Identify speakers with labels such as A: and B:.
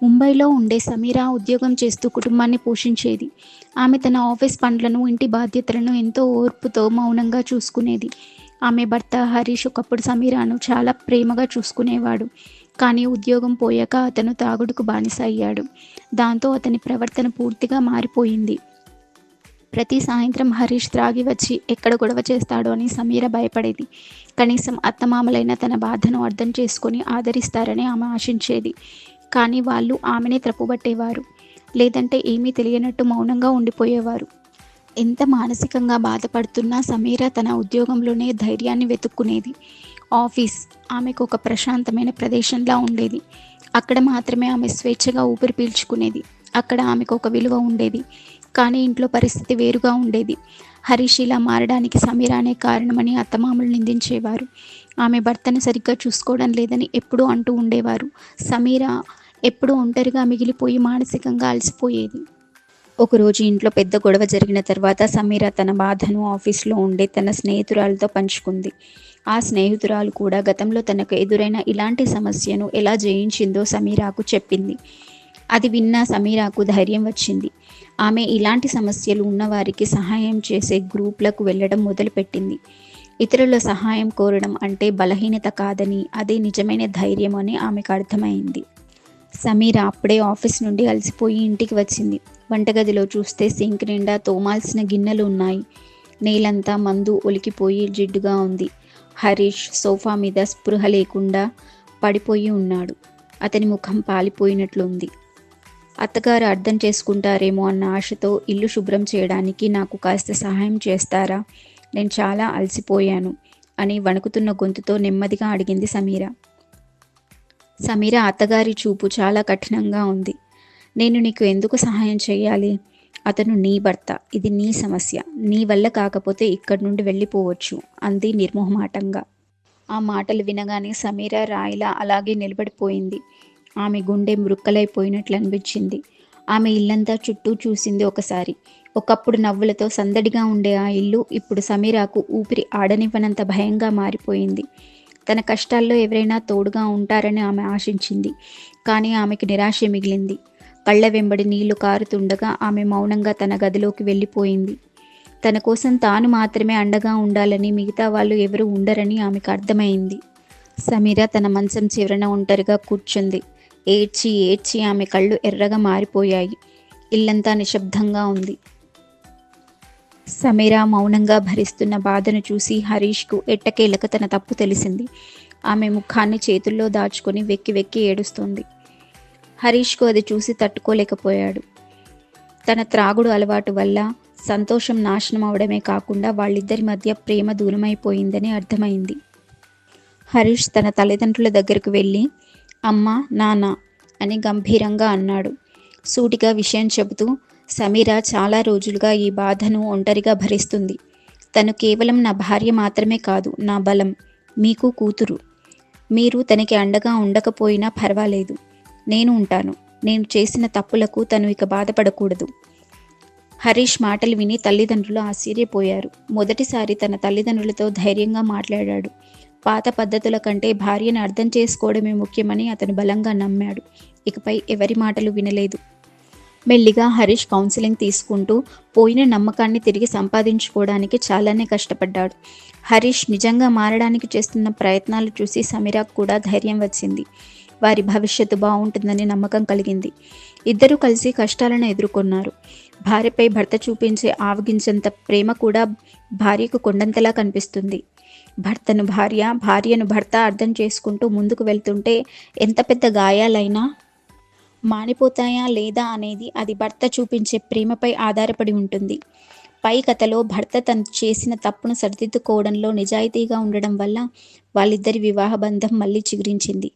A: ముంబైలో ఉండే సమీర ఉద్యోగం చేస్తూ కుటుంబాన్ని పోషించేది. ఆమె తన ఆఫీస్ పనులను, ఇంటి బాధ్యతలను ఎంతో ఓర్పుతో మౌనంగా చూసుకునేది. ఆమె భర్త హరీష్ ఒకప్పుడు సమీరాను చాలా ప్రేమగా చూసుకునేవాడు. కానీ ఉద్యోగం పోయాక అతను తాగుడుకు బానిస అయ్యాడు. దాంతో అతని ప్రవర్తన పూర్తిగా మారిపోయింది. ప్రతి సాయంత్రం హరీష్ త్రాగి వచ్చి ఎక్కడ గొడవ చేస్తాడో అని సమీర భయపడేది. కనీసం అత్తమామలైన తన బాధను అర్థం చేసుకొని ఆదరిస్తారని ఆమె ఆశించేది. కానీ వాళ్ళు ఆమెనే తప్పుబట్టేవారు. లేదంటే ఏమీ తెలియనట్టు మౌనంగా ఉండిపోయేవారు. ఎంత మానసికంగా బాధపడుతున్నా సమీర తన ఉద్యోగంలోనే ధైర్యాన్ని వెతుక్కునేది. ఆఫీస్ ఆమెకు ఒక ప్రశాంతమైన ప్రదేశంలా ఉండేది. అక్కడ మాత్రమే ఆమె స్వేచ్ఛగా ఊపిరి పీల్చుకునేది. అక్కడ ఆమెకు ఒక విలువ ఉండేది. కానీ ఇంట్లో పరిస్థితి వేరుగా ఉండేది. హరీష్ ఇలా మారడానికి సమీరానే కారణమని అత్తమామలు నిందించేవారు. ఆమె భర్తను సరిగ్గా చూసుకోవడం లేదని ఎప్పుడూ అంటూ ఉండేవారు. సమీర ఎప్పుడూ ఒంటరిగా మిగిలిపోయి మానసికంగా అలసిపోయేది. ఒకరోజు ఇంట్లో పెద్ద గొడవ జరిగిన తర్వాత సమీర తన బాధను ఆఫీస్లో ఉండే తన స్నేహితురాలతో పంచుకుంది. ఆ స్నేహితురాలు కూడా గతంలో తనకు ఎదురైన ఇలాంటి సమస్యను ఎలా జయించిందో సమీరాకు చెప్పింది. అది విన్న సమీరాకు ధైర్యం వచ్చింది. ఆమె ఇలాంటి సమస్యలు ఉన్నవారికి సహాయం చేసే గ్రూప్లకు వెళ్ళడం మొదలుపెట్టింది. ఇతరుల సహాయం కోరడం అంటే బలహీనత కాదని, అదే నిజమైన ధైర్యం అని ఆమెకు అర్థమైంది. సమీర అప్పుడే ఆఫీస్ నుండి అలసిపోయి ఇంటికి వచ్చింది. వంటగదిలో చూస్తే సింక్ నిండా తోమాల్సిన గిన్నెలు ఉన్నాయి. నేలంతా మందు ఒలికిపోయి జిడ్డుగా ఉంది. హరీష్ సోఫా మీద స్పృహ లేకుండా పడిపోయి ఉన్నాడు. అతని ముఖం పాలిపోయినట్లుంది. అత్తగారు అర్థం చేసుకుంటారేమో అన్న ఆశతో ఇల్లు శుభ్రం చేయడానికి నాకు కాస్త సహాయం చేస్తారా? నేను చాలా అలసిపోయాను అని వణుకుతున్న గొంతుతో నెమ్మదిగా అడిగింది సమీర. సమీర అత్తగారి చూపు చాలా కఠినంగా ఉంది. నేను నీకు ఎందుకు సహాయం చేయాలి? అతను నీ భర్త. ఇది నీ సమస్య. నీ వల్ల కాకపోతే ఇక్కడి నుండి వెళ్ళిపోవచ్చు అంది నిర్మోహమాటంగా. ఆ మాటలు వినగానే సమీర రాయిలా అలాగే నిలబడిపోయింది. ఆమె గుండె మృక్కలైపోయినట్లు అనిపించింది. ఆమె ఇల్లంతా చుట్టూ చూసింది ఒకసారి. ఒకప్పుడు నవ్వులతో సందడిగా ఉండే ఆ ఇల్లు ఇప్పుడు సమీరాకు ఊపిరి ఆడనివ్వనంత భయంగా మారిపోయింది. తన కష్టాల్లో ఎవరైనా తోడుగా ఉంటారని ఆమె ఆశించింది. కానీ ఆమెకు నిరాశ మిగిలింది. కళ్ళ వెంబడి నీళ్లు కారుతుండగా ఆమె మౌనంగా తన గదిలోకి వెళ్ళిపోయింది. తన కోసం తాను మాత్రమే అండగా ఉండాలని, మిగతా వాళ్ళు ఎవరూ ఉండరని ఆమెకు అర్థమైంది. సమీర తన మంచం చివరన ఒంటరిగా కూర్చుంది. ఏడ్చి ఏడ్చి ఆమె కళ్ళు ఎర్రగా మారిపోయాయి. ఇల్లంతా నిశ్శబ్దంగా ఉంది. సమీర మౌనంగా భరిస్తున్న బాధను చూసి హరీష్కు ఎట్టకేలకు తన తప్పు తెలిసింది. ఆమె ముఖాన్ని చేతుల్లో దాచుకొని వెక్కి వెక్కి ఏడుస్తోంది. హరీష్కు అది చూసి తట్టుకోలేకపోయాడు. తన త్రాగుడు అలవాటు వల్ల సంతోషం నాశనం అవడమే కాకుండా వాళ్ళిద్దరి మధ్య ప్రేమ దూరమైపోయిందని అర్థమైంది. హరీష్ తన తల్లిదండ్రుల దగ్గరకు వెళ్ళి అమ్మ, నాన్న అని గంభీరంగా అన్నాడు. సూటిగా విషయం చెబుతూ, సమీర చాలా రోజులుగా ఈ బాధను ఒంటరిగా భరిస్తుంది. తను కేవలం నా భార్య మాత్రమే కాదు, నా బలం. మీకు కూతురు. మీరు తనకి అండగా ఉండకపోయినా పర్వాలేదు. నేను ఉంటాను. నేను చేసిన తప్పులకు తను ఇక బాధపడకూడదు. హరీష్ మాటలు విని తల్లిదండ్రులు ఆశ్చర్యపోయారు. మొదటిసారి తన తల్లిదండ్రులతో ధైర్యంగా మాట్లాడాడు. పాత పద్ధతుల కంటే భార్యను అర్థం చేసుకోవడమే ముఖ్యమని అతను బలంగా నమ్మాడు. ఇకపై ఎవరి మాటలు వినలేదు. మెల్లిగా హరీష్ కౌన్సిలింగ్ తీసుకుంటూ పోయిన నమ్మకాన్ని తిరిగి సంపాదించుకోవడానికి చాలానే కష్టపడ్డాడు. హరీష్ నిజంగా మారడానికి చేస్తున్న ప్రయత్నాలు చూసి సమీరాకు కూడా ధైర్యం వచ్చింది. వారి భవిష్యత్తు బాగుంటుందని నమ్మకం కలిగింది. ఇద్దరూ కలిసి కష్టాలను ఎదుర్కొన్నారు. భార్యపై భర్త చూపించే ఆవగించంత ప్రేమ కూడా భార్యకు కొండంతలా కనిపిస్తుంది. భర్తను భార్య, భార్యను భర్త అర్థం చేసుకుంటూ ముందుకు వెళ్తుంటే ఎంత పెద్ద గాయాలైనా మానిపోతాయా లేదా అనేది అది భర్త చూపించే ప్రేమపై ఆధారపడి ఉంటుంది. పై కథలో భర్త తను చేసిన తప్పును సరిదిద్దుకోవడంలో నిజాయితీగా ఉండడం వల్ల వాళ్ళిద్దరి వివాహ బంధం మళ్ళీ చిగురించింది.